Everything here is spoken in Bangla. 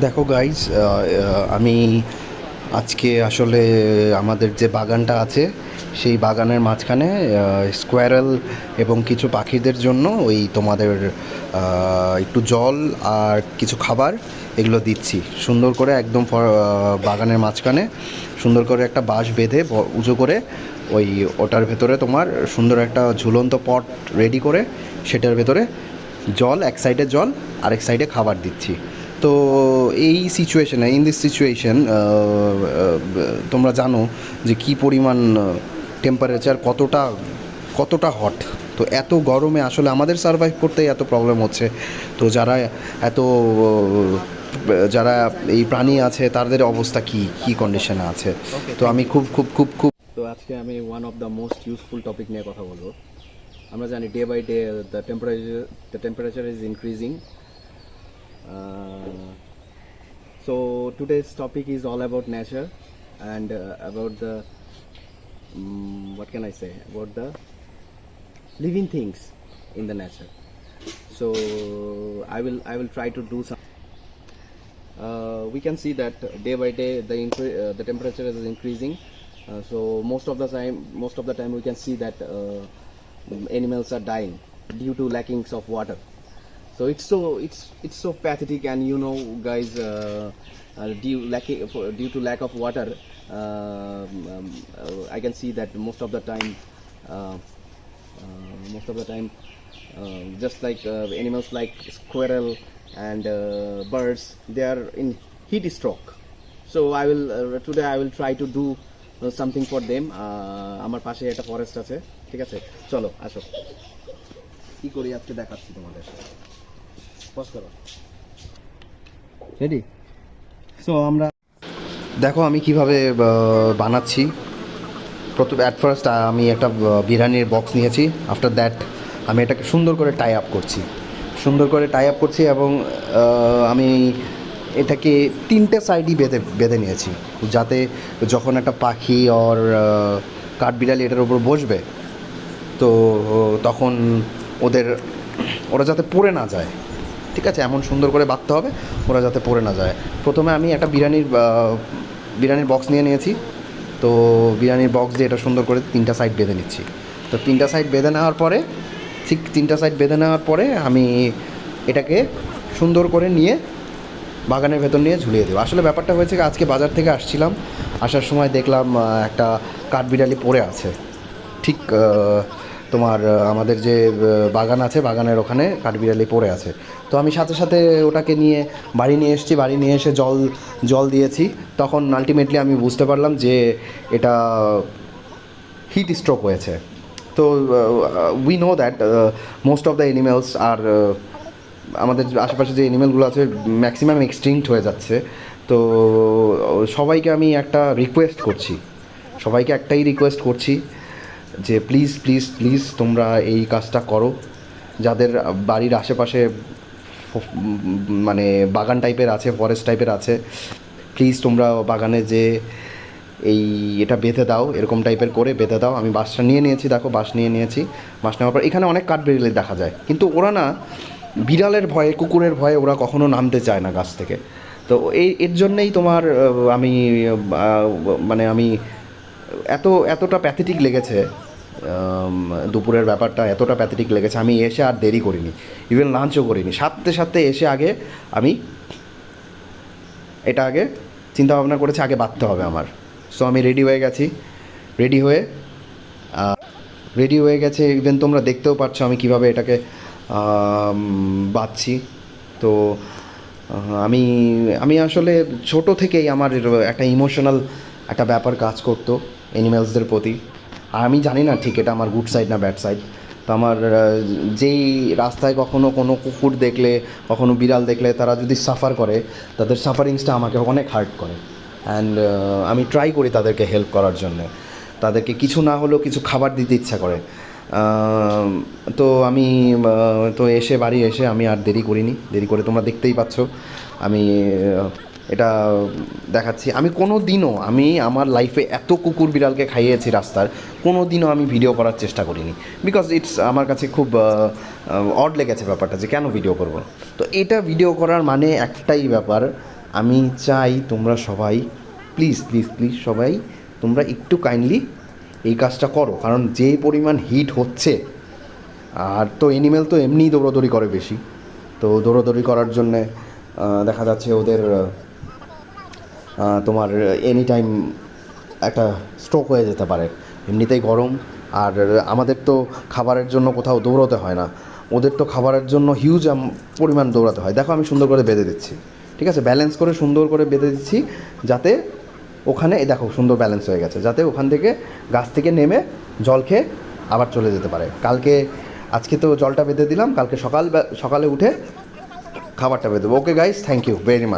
দেখো গাইজ, আমি আজকে আসলে আমাদের যে বাগানটা আছে সেই বাগানের মাঝখানে স্কোয়ারেল এবং কিছু পাখিদের জন্য ওই তোমাদের একটু জল আর কিছু খাবার এগুলো দিচ্ছি সুন্দর করে একদম বাগানের মাঝখানে সুন্দর করে একটা বাঁশ বেঁধে উঁচু করে ওই ওটার ভেতরে তোমার সুন্দর একটা ঝুলন্ত পট রেডি করে সেটার ভেতরে জল, এক সাইডে জল আরেক সাইডে খাবার দিচ্ছি। তো এই সিচুয়েশনে, ইন দিস সিচুয়েশন, তোমরা জানো যে কী পরিমাণ টেম্পারেচার, কতটা কতটা হট। তো এত গরমে আসলে আমাদের সার্ভাইভ করতেই এত প্রবলেম হচ্ছে। তো এত যারা এই প্রাণী আছে তাদের অবস্থা কী কী কন্ডিশনে আছে। ওকে, তো আমি খুব খুব খুব খুব তো আজকে আমি one of the most useful topic নিয়ে কথা বলবো। আমরা জানি day by day the temperature is increasing. So today's topic is all about nature and about the what can I say, about the living things in the nature. So I will try to do some. We can see that day by day the temperature is increasing. So most of the time we can see that animals are dying due to lackings of water. So it's so pathetic, and you know, guys, due to lack of water, I can see that most of the time, uh, just like animals like squirrel and birds, they are in heat stroke. So today I will try to do something for them. আমার পাশে একটা ফরেস্ট আছে, ঠিক আছে? চলো আসো, কি করি আজকে দেখাচ্ছি তোমাদের। পজ করো, রেডি? সো আমরা দেখো আমি কিভাবে বানাচ্ছি। প্রথম অ্যাট ফার্স্ট আমি একটা বিরিয়ানির বক্স নিয়েছি। আফটার দ্যাট আমি এটাকে সুন্দর করে টাই আপ করছি এবং আমি এটাকে তিনটে সাইডই বেঁধে নিয়েছি, যাতে যখন একটা পাখি ওর কাঠবিড়ালি এটার উপর বসবে তো তখন ওরা যাতে পড়ে না যায়। ঠিক আছে, এমন সুন্দর করে বাঁধতে হবে ওরা যাতে পড়ে না যায়। প্রথমে আমি একটা বিরিয়ানির বক্স নিয়ে নিয়েছি। তো বিরিয়ানির বক্স দিয়ে এটা সুন্দর করে তিনটা সাইড বেঁধে নিচ্ছি। তো তিনটা সাইড বেঁধে নেওয়ার পরে আমি এটাকে সুন্দর করে নিয়ে বাগানের ভেতর নিয়ে ঝুলিয়ে দেবো। আসলে ব্যাপারটা হয়েছে আজকে বাজার থেকে আসছিলাম, আসার সময় দেখলাম একটা কাঠবিড়ালি পড়ে আছে। ঠিক তোমার আমাদের যে বাগান আছে, বাগানের ওখানে কাঠবিড়ালি পড়ে আছে। তো আমি সাথে সাথে ওটাকে নিয়ে বাড়ি নিয়ে এসেছি। বাড়ি নিয়ে এসে জল দিয়েছি। তখন আলটিমেটলি আমি বুঝতে পারলাম যে এটা হিট স্ট্রোক হয়েছে। তো we know that most of the animals আর আমাদের আশেপাশে যে অ্যানিমেলগুলো আছে ম্যাক্সিমাম এক্সটিংক্ট হয়ে যাচ্ছে। তো সবাইকে আমি একটাই রিকোয়েস্ট করছি যে প্লিজ প্লিজ প্লিজ তোমরা এই কাজটা করো। যাদের বাড়ির আশেপাশে মানে বাগান টাইপের আছে, ফরেস্ট টাইপের আছে, প্লিজ তোমরা বাগানে যে এটা বেঁধে দাও, এরকম টাইপের করে বেঁধে দাও। আমি বাঁশটা নিয়ে নিয়েছি, দেখো বাঁশ নিয়ে নিয়েছি। বাঁশ নেওয়ার পর এখানে অনেক কাঠবিড়ালি দেখা যায়, কিন্তু ওরা না বিড়ালের ভয়ে, কুকুরের ভয়ে ওরা কখনো নামতে চায় না গাছ থেকে। তো এর জন্যেই তোমার আমি এতটা প্যাথেটিক লেগেছে, দুপুরের ব্যাপারটা এতটা প্যাথেটিক লেগেছে, আমি এসে আর দেরি করিনি, ইভেন লাঞ্চও করিনি। সাথে এসে আগে আমি এটা চিন্তা ভাবনা করেছি আগে বাঁধতে হবে আমার। সো আমি রেডি হয়ে গেছে। ইভেন তোমরা দেখতেও পাচ্ছ আমি কিভাবে এটাকে বাঁধছি। তো আমি আমি আসলে ছোট থেকেই আমার একটা ইমোশনাল একটা ব্যাপার কাজ করতো অ্যানিমেলসদের প্রতি। আর আমি জানি না ঠিক এটা আমার গুড সাইড না ব্যাড সাইড। তো আমার যেই রাস্তায় কখনো কোনো কুকুর দেখলে, কখনো বিড়াল দেখলে, তারা যদি সাফার করে, তাদের সাফারিংসটা আমাকে অনেক হার্ট করে। অ্যান্ড আমি ট্রাই করি তাদেরকে হেল্প করার জন্য, তাদেরকে কিছু না হলেও কিছু খাবার দিতে ইচ্ছা করে। তো আমি বাড়ি এসে আমি আর দেরি করে তোমরা দেখতেই পাচ্ছ আমি এটা দেখাচ্ছি। আমি আমার লাইফে এত কুকুর বিড়ালকে খাইয়েছি রাস্তার, কোনো দিনও আমি ভিডিও করার চেষ্টা করিনি। বিকজ আমার কাছে খুব অড লেগেছে ব্যাপারটা যে কেন ভিডিও করব। তো এটা ভিডিও করার মানে একটাই ব্যাপার আমি চাই তোমরা সবাই প্লিজ প্লিজ প্লিজ সবাই তোমরা একটু কাইন্ডলি এই কাজটা করো, কারণ যে পরিমাণ হিট হচ্ছে, আর তো এনিমেল তো এমনিই দৌড়াদৌড়ি করে বেশি, তো দৌড়াদৌড়ি করার জন্যে দেখা যাচ্ছে ওদের তোমার এনি টাইম একটা স্ট্রোক হয়ে যেতে পারে। এমনিতেই গরম, আর আমাদের তো খাবারের জন্য কোথাও দৌড়াতে হয় না, ওদের তো খাবারের জন্য হিউজ পরিমাণ দৌড়াতে হয়। দেখো আমি সুন্দর করে বেঁধে দিচ্ছি, ঠিক আছে, ব্যালেন্স করে সুন্দর করে বেঁধে দিচ্ছি, যাতে ওখানে এই দেখো সুন্দর ব্যালেন্স হয়ে গেছে, যাতে ওখান থেকে গাছ থেকে নেমে জল খেয়ে আবার চলে যেতে পারে। আজকে তো জলটা বেঁধে দিলাম, কালকে সকালে উঠে খাবারটা বেঁধে দেবো। Okay guys, thank you very much.